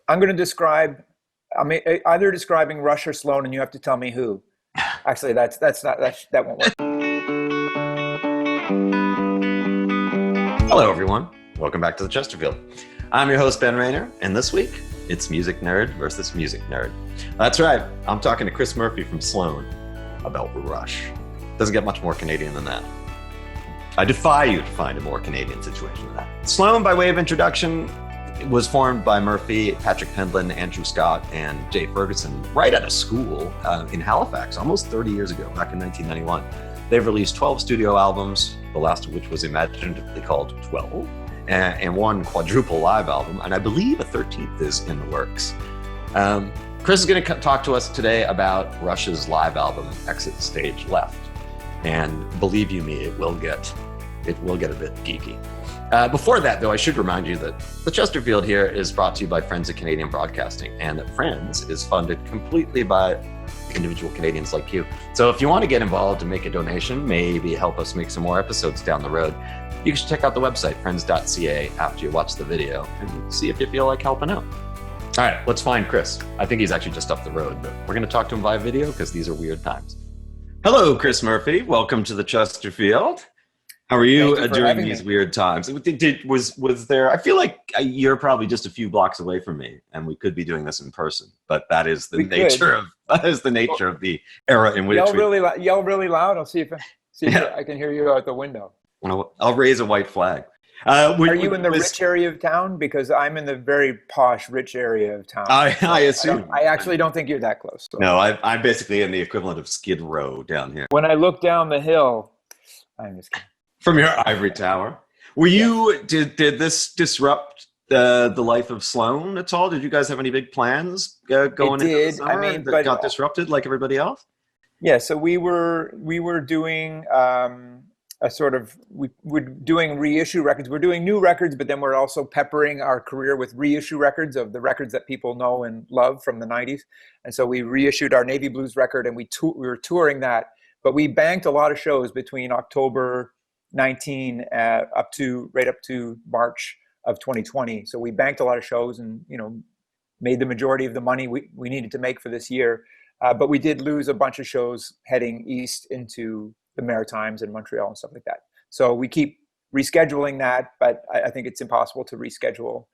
I'm going to describe. I mean, either describing Rush or Sloan, and you have to tell me who. Actually, that won't work. Hello, everyone. Welcome back to the Chesterfield. I'm your host, Ben Rayner, and this week, it's music nerd versus music nerd. That's right. I'm talking to Chris Murphy from Sloan about Rush. Doesn't get much more Canadian than that. I defy you to find a more Canadian situation than that. Sloan, by way of introduction, was formed by Murphy, Patrick Pendlin, Andrew Scott, and Jay Ferguson right out of school in Halifax almost 30 years ago, back in 1991. They've released 12 studio albums, the last of which was imaginatively called 12, and one quadruple live album, and I believe a 13th is in the works. Chris is going to talk to us today about Rush's live album, Exit Stage Left. And believe you me, it will get a bit geeky. Before that, though, I should remind you that the Chesterfield here is brought to you by Friends of Canadian Broadcasting, and that Friends is funded completely by individual Canadians like you. So if you want to get involved and make a donation, maybe help us make some more episodes down the road, you should check out the website, friends.ca, after you watch the video and see if you feel like helping out. All right, let's find Chris. I think he's actually just up the road, but we're going to talk to him via video because these are weird times. Hello, Chris Murphy. Welcome to the Chesterfield. How are you during these weird times? Was there? I feel like you're probably just a few blocks away from me, and we could be doing this in person. But that is the nature of the era in which yell really loud. I'll see if I can hear you out the window. I'll raise a white flag. Are you in the rich area of town? Because I'm in the very posh, rich area of town. I assume. I actually don't think you're that close. So. No, I'm basically in the equivalent of Skid Row down here. When I look down the hill, I'm just kidding. From your ivory tower. Were you, did this disrupt the life of Sloan at all? Did you guys have any big plans going into the summer that got disrupted like everybody else? Yeah, so we were doing we're doing reissue records. We're doing new records, but then we're also peppering our career with reissue records of the records that people know and love from the 90s. And so we reissued our Navy Blues record, and we were touring that. But we banked a lot of shows between October 19 up to March of 2020. So we banked a lot of shows and, made the majority of the money we needed to make for this year. But we did lose a bunch of shows heading east into the Maritimes and Montreal and stuff like that. So we keep rescheduling that, but I think it's impossible to reschedule.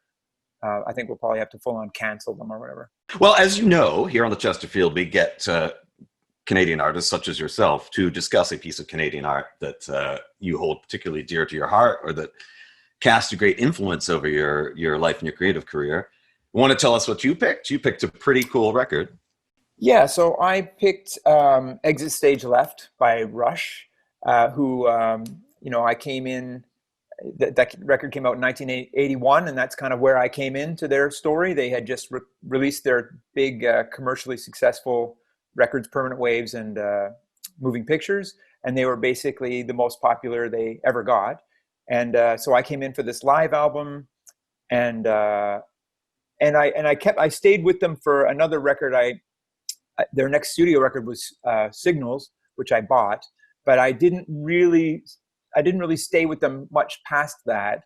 I think we'll probably have to full on cancel them or whatever. Well, as you know, here on the Chesterfield, we get Canadian artists such as yourself to discuss a piece of Canadian art that you hold particularly dear to your heart, or that cast a great influence over your life and your creative career. You want to tell us what you picked? You picked a pretty cool record. Yeah, so I picked Exit Stage Left by Rush, who, I came in, that record came out in 1981, and that's kind of where I came into their story. They had just released their big commercially successful records, Permanent Waves and Moving Pictures, and they were basically the most popular they ever got. And so I came in for this live album, and I stayed with them for another record. Their next studio record was Signals, which I bought, but I didn't really stay with them much past that.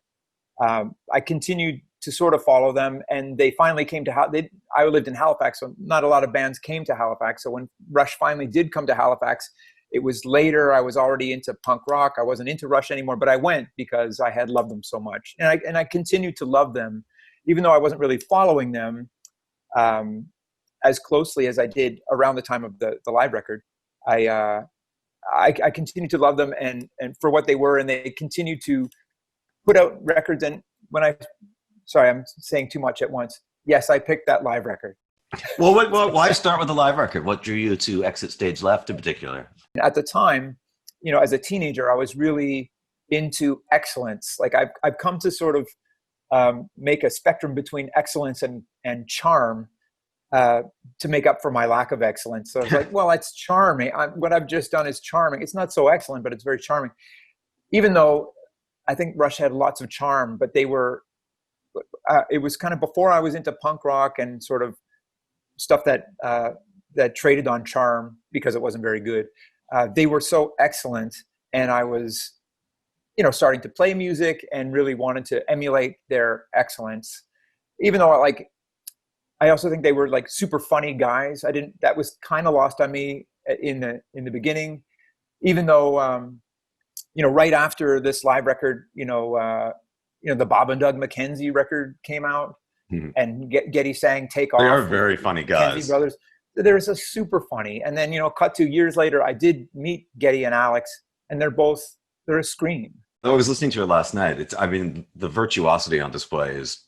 I continued to sort of follow them, and they finally came to I lived in Halifax, so not a lot of bands came to Halifax. So when Rush finally did come to Halifax, it was later. I was already into punk rock. I wasn't into Rush anymore, but I went because I had loved them so much, and I continued to love them, even though I wasn't really following them as closely as I did around the time of the live record. I continued to love them and for what they were, and they continued to put out records. And sorry, I'm saying too much at once. Yes, I picked that live record. Well, why start with the live record? What drew you to Exit Stage Left in particular? At the time, as a teenager, I was really into excellence. Like I've come to sort of make a spectrum between excellence and charm to make up for my lack of excellence. So I was like, well, it's charming. What I've just done is charming. It's not so excellent, but it's very charming. Even though I think Rush had lots of charm, but they were, it was kind of before I was into punk rock and sort of stuff that traded on charm because it wasn't very good. They were so excellent, and I was, starting to play music and really wanted to emulate their excellence. Even though I also think they were like super funny guys. That was kind of lost on me in the beginning, even though, right after this live record, the Bob and Doug McKenzie record came out, and Geddy sang "Take Off." They are very funny guys. McKenzie brothers. There's a super funny. And then, cut 2 years later, I did meet Geddy and Alex, and they're a scream. I was listening to it last night. The virtuosity on display is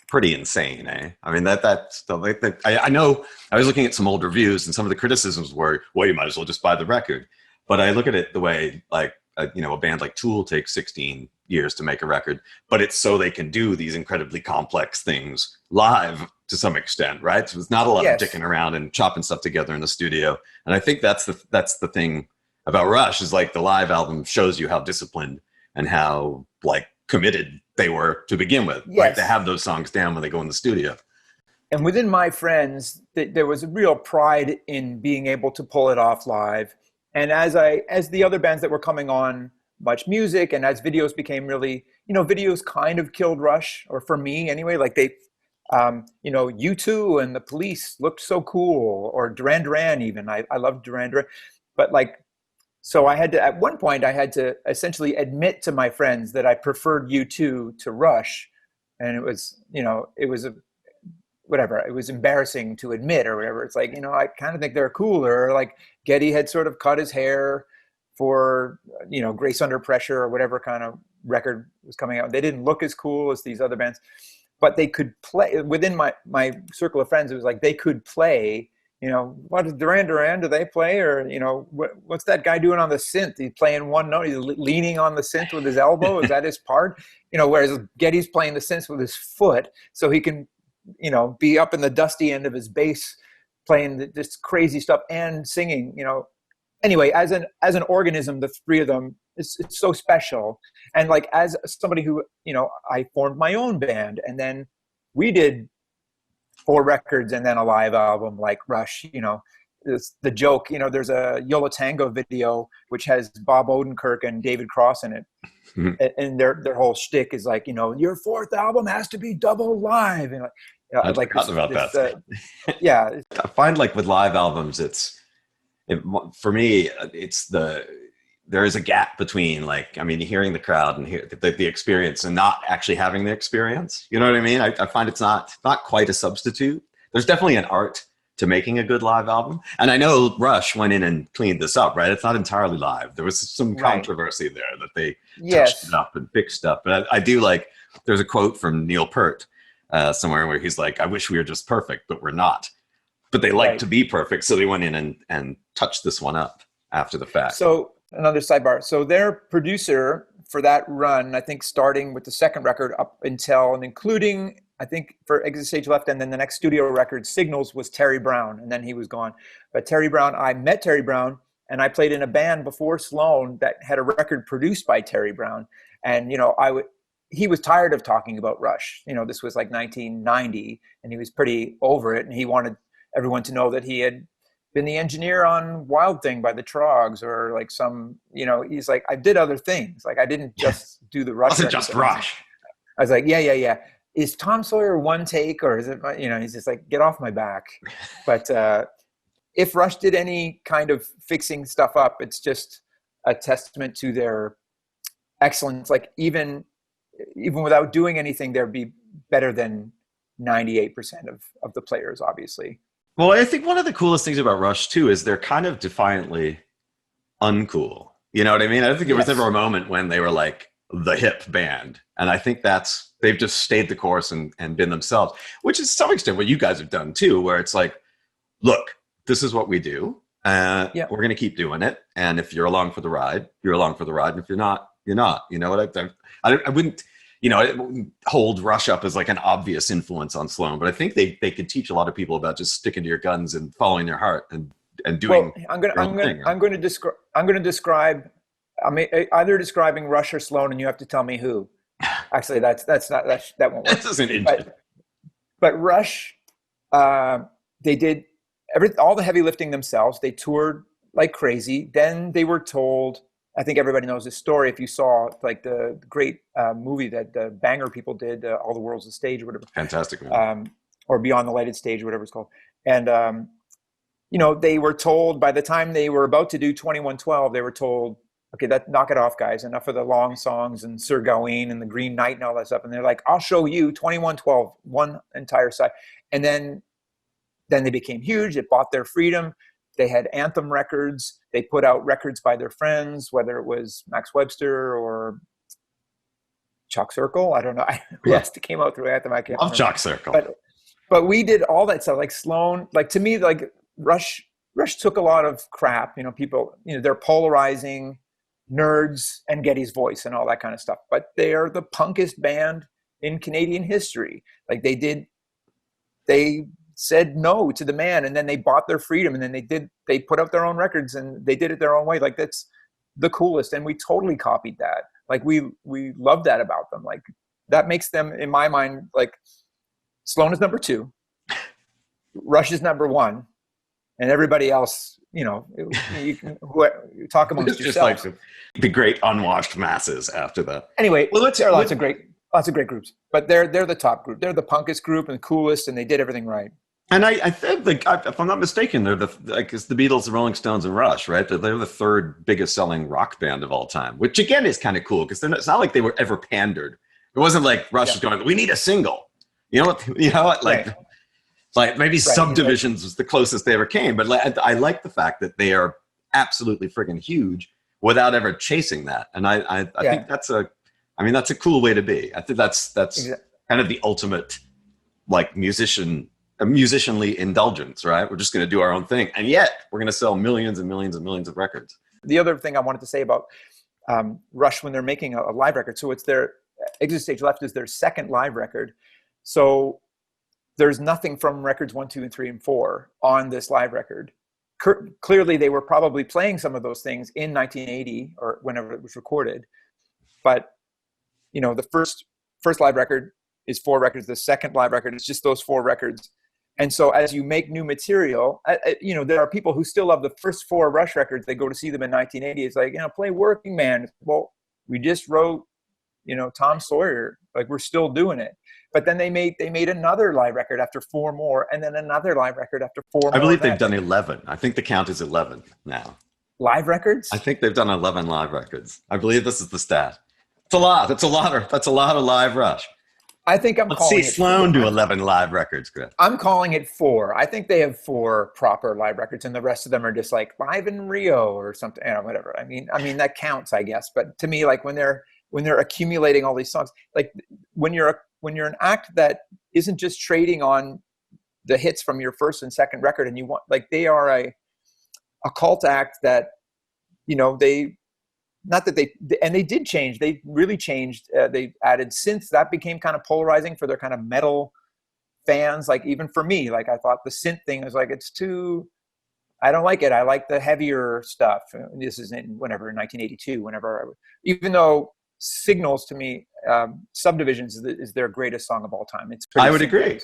pretty insane, eh? I mean, I know I was looking at some old reviews, and some of the criticisms were, well, you might as well just buy the record. But I look at it the way, like, a band like Tool takes 16 years to make a record, but it's so they can do these incredibly complex things live to some extent, right? So it's not a lot of dicking around and chopping stuff together in the studio. And I think that's the thing about Rush, is like the live album shows you how disciplined and how like committed they were to begin with, right? To have those songs down when they go in the studio. And within my friends, there was a real pride in being able to pull it off live. And as the other bands that were coming on Much Music, and as videos became really, videos kind of killed Rush, or for me anyway, like they, U2 and the Police looked so cool, or Duran Duran even. I loved Duran Duran. But like, so at one point I had to essentially admit to my friends that I preferred U2 to Rush. And it was, it was embarrassing to admit or whatever. It's like, I kind of think they're cooler. Like Geddy had sort of cut his hair for, Grace Under Pressure or whatever kind of record was coming out. They didn't look as cool as these other bands, but they could play within my circle of friends. It was like, they could play, what does Duran Duran, do they play? Or, what's that guy doing on the synth? He's playing one note, he's leaning on the synth with his elbow. Is that his part? Whereas Geddy's playing the synth with his foot, so he can, be up in the dusty end of his bass playing this crazy stuff and singing, Anyway, as an organism, the three of them, it's so special. And like, as somebody who, I formed my own band, and then we did 4 records and then a live album like Rush, it's the joke, there's a Yo La Tango video, which has Bob Odenkirk and David Cross in it. And their whole shtick is like, your 4th album has to be double live. And I like about that. Yeah. I find like with live albums, for me, there is a gap between hearing the crowd and the experience and not actually having the experience. You know what I mean? I find it's not quite a substitute. There's definitely an art to making a good live album. And I know Rush went in and cleaned this up, right? It's not entirely live. There was some controversy there that they touched it up and fixed stuff. But I do like, there's a quote from Neil Peart somewhere where he's like, I wish we were just perfect, but we're not. But they like to be perfect. So they went in and touched this one up after the fact. So another sidebar. So their producer for that run, I think starting with the second record up until and including, I think for Exit Stage Left and then the next studio record, Signals, was Terry Brown, and then he was gone. But Terry Brown, I met Terry Brown, and I played in a band before Sloan that had a record produced by Terry Brown. And, he was tired of talking about Rush. This was like 1990, and he was pretty over it, and he wanted everyone to know that he had been the engineer on Wild Thing by the Trogs, or like some, he's like, I did other things. Like, I didn't just do the Rush. Wasn't just Rush. I was like, yeah. Is Tom Sawyer one take, or is it, he's just like, get off my back. But if Rush did any kind of fixing stuff up, it's just a testament to their excellence. Like even without doing anything, they'd be better than 98% of the players, obviously. Well, I think one of the coolest things about Rush too is they're kind of defiantly uncool. You know what I mean? I don't think there was ever a moment when they were like the hip band. And I think they've just stayed the course and been themselves, which is to some extent what you guys have done too, where it's like, look, this is what we do. We're going to keep doing it. And if you're along for the ride, you're along for the ride. And if you're not, you're not. You know what? I wouldn't, I wouldn't hold Rush up as like an obvious influence on Sloan, but I think they could teach a lot of people about just sticking to your guns and following your heart and doing. Well, I'm going to describe. I'm either describing Rush or Sloan, and you have to tell me who. Actually, that won't work. That doesn't. But Rush, they did all the heavy lifting themselves. They toured like crazy. Then they were told. I think everybody knows this story. If you saw like the great movie that the Banger people did, All the World's a Stage or whatever. Fantastic movie. or Beyond the Lighted Stage, whatever it's called. And, they were told by the time they were about to do 2112, they were told, okay, knock it off, guys. Enough of the long songs and Sir Gawain and the Green Knight and all that stuff. And they're like, I'll show you 2112, one entire side. And then they became huge. It bought their freedom. They had Anthem records. They put out records by their friends, whether it was Max Webster or Chalk Circle. I don't know who else came out through Anthem. I can't remember. Chalk Circle. But we did all that stuff. Like Sloan, like to me, like Rush took a lot of crap. People, they're polarizing nerds and Getty's Voice and all that kind of stuff. But they are the punkest band in Canadian history. Like they said no to the man, and then they bought their freedom, and then they put out their own records, and they did it their own way. Like that's the coolest, and we totally copied that. Like we love that about them. Like that makes them, in my mind, like Sloan is number 2, Rush is number 1, and everybody else, you can talk amongst yourselves. Like the great unwashed masses after that. Anyway, there are lots of great groups, but they're the top group. They're the punkest group and the coolest, and they did everything right. And I think, if I'm not mistaken, they're it's the Beatles, the Rolling Stones, and Rush, right? They're the 3rd biggest selling rock band of all time, which again is kind of cool because it's not like they were ever pandered. It wasn't like Rush was going, we need a single. Like maybe Subdivisions was the closest they ever came, but I like the fact that they are absolutely friggin' huge without ever chasing that, and I think that's a cool way to be. I think that's kind of the ultimate like musicianly indulgence, right? We're just going to do our own thing, and yet we're going to sell millions and millions and millions of records. The other thing I wanted to say about Rush when they're making a live record, so it's their Exit Stage Left is their 2nd live record, so there's nothing from records 1, 2, and 3, and 4 on this live record. Clearly, they were probably playing some of those things in 1980 or whenever it was recorded, but the first live record is 4 records. The 2nd live record is just those 4 records. And so as you make new material, there are people who still love the first 4 Rush records. They go to see them in 1980. It's like, play Working Man. Well, we just wrote, Tom Sawyer. Like we're still doing it. But then they made another live record after 4 more, and then another live record after 4 more. I believe they've done 11. I think the count is 11 now. Live records? I think they've done 11 live records. I believe this is the stat. It's a lot. That's a lot of live Rush. I think Let's see Sloan do 11 live records, Chris. I'm calling it 4. I think they have 4 proper live records, and the rest of them are just like Live in Rio or something, whatever. I mean that counts, I guess. But to me, like when they're accumulating all these songs, like when you're an act that isn't just trading on the hits from your first and second record, and you want, like, they are a cult act that, they did change. They really changed. They added synths. That became kind of polarizing for their kind of metal fans. Like even for me, like I thought the synth thing was like, I don't like it. I like the heavier stuff. This is in 1982, even though Signals to me, Subdivisions is their greatest song of all time. I would agree.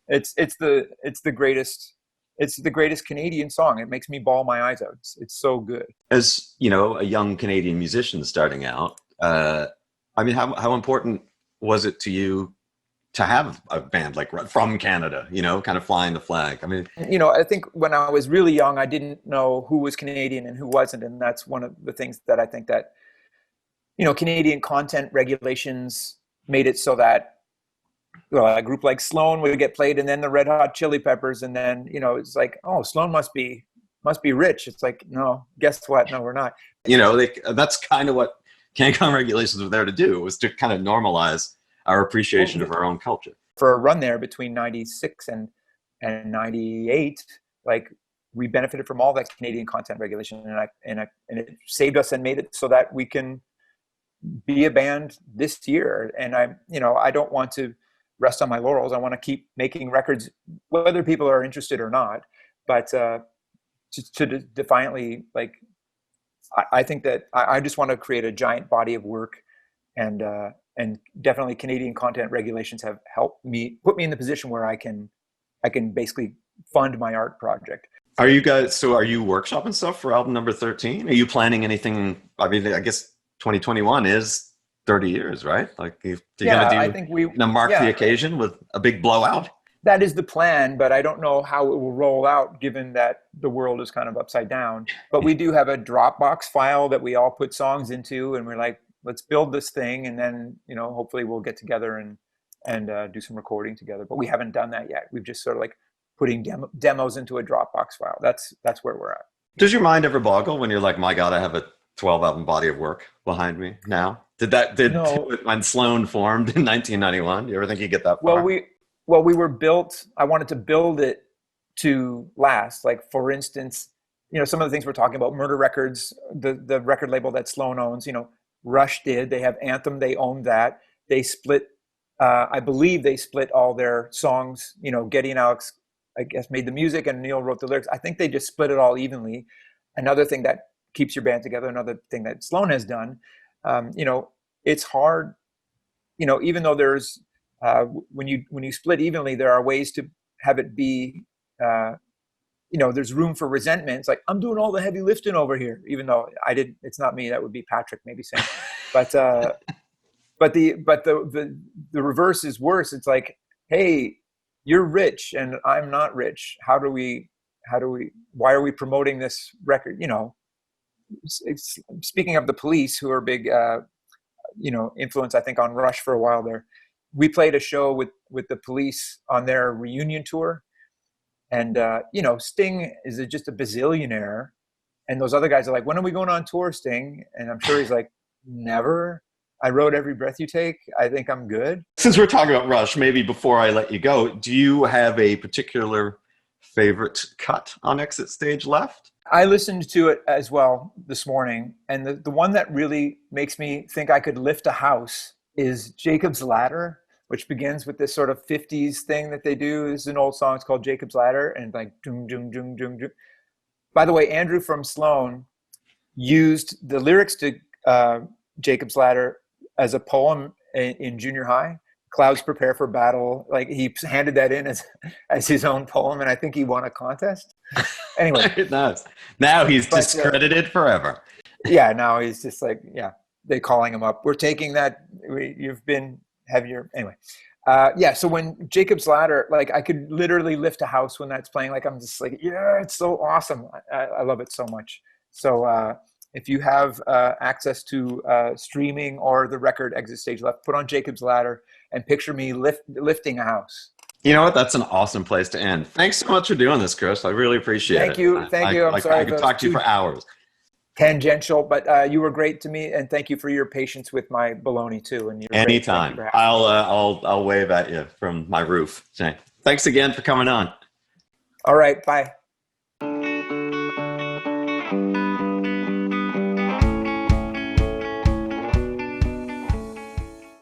It's the greatest. It's the greatest Canadian song. It makes me bawl my eyes out. It's so good. As a young Canadian musician starting out, how important was it to you to have a band like from Canada? Kind of flying the flag. I mean, I think when I was really young, I didn't know who was Canadian and who wasn't, and that's one of the things that I think that Canadian content regulations made it so that a group like Sloan would get played, and then the Red Hot Chili Peppers, and then it's like, oh, Sloan must be rich. It's like, no, guess what? No, we're not. That's kind of what CanCon regulations were there to do, was to kind of normalize our appreciation of our own culture. For a run there between 96 and 98, like we benefited from all that Canadian content regulation, and it saved us and made it so that we can be a band this year. And I don't want to rest on my laurels. I want to keep making records, whether people are interested or not. But to defiantly, like, I think that I just want to create a giant body of work, and definitely Canadian content regulations have helped put me in the position where I can basically fund my art project. Are you workshopping stuff for album number 13? Are you planning anything? I mean, I guess 2021 is 30 years, right? Like, you're going to mark the occasion with a big blowout? That is the plan, but I don't know how it will roll out given that the world is kind of upside down. But we do have a Dropbox file that we all put songs into, and we're like, let's build this thing, and then, hopefully we'll get together and do some recording together. But we haven't done that yet. We've just sort of like putting demos into a Dropbox file. That's where we're at. Does your mind ever boggle when you're like, my God, I have a 12-album body of work behind me now? No. When Sloan formed in 1991? You ever think you get that far? Well, we were built, I wanted to build it to last. Like, for instance, some of the things we're talking about, Murder Records, the record label that Sloan owns, Rush did. They have Anthem, they own that. They split, I believe they split all their songs. Geddy and Alex, I guess, made the music and Neil wrote the lyrics. I think they just split it all evenly. Another thing that keeps your band together, another thing that Sloan has done, it's hard, even though there's, when you split evenly, there are ways to have it be, there's room for resentment. It's like, I'm doing all the heavy lifting over here, even though it's not me. That would be Patrick maybe saying, but the reverse is worse. It's like, hey, you're rich and I'm not rich. Why are we promoting this record? Speaking of the Police, who are big, influence, I think, on Rush for a while there. We played a show with the Police on their reunion tour. And, Sting is just a bazillionaire. And those other guys are like, when are we going on tour, Sting? And I'm sure he's like, never. I wrote Every Breath You Take. I think I'm good. Since we're talking about Rush, maybe before I let you go, do you have a particular favorite cut on Exit Stage Left? I listened to it as well this morning. And the one that really makes me think I could lift a house is Jacob's Ladder, which begins with this sort of 50s thing that they do. This is an old song. It's called Jacob's Ladder. And like, doom, doom, doom, doom, doom. By the way, Andrew from Sloan used the lyrics to Jacob's Ladder as a poem in junior high. Clouds Prepare for Battle. Like, he handed that in as his own poem, and I think he won a contest. Anyway. Nice. Now he's discredited forever. Yeah, now he's just like, they're calling him up. We're taking that. Anyway. So when Jacob's Ladder, like, I could literally lift a house when that's playing. Like, I'm just like, yeah, it's so awesome. I love it so much. So if you have access to streaming or the record Exit Stage Left, put on Jacob's Ladder and picture me lifting a house. You know what? That's an awesome place to end. Thanks so much for doing this, Chris. I really appreciate it. Thank you. I'm sorry. I could talk to you for hours. Tangential, but you were great to me, and thank you for your patience with my baloney too. And anytime, I'll wave at you from my roof. Thanks again for coming on. All right, bye.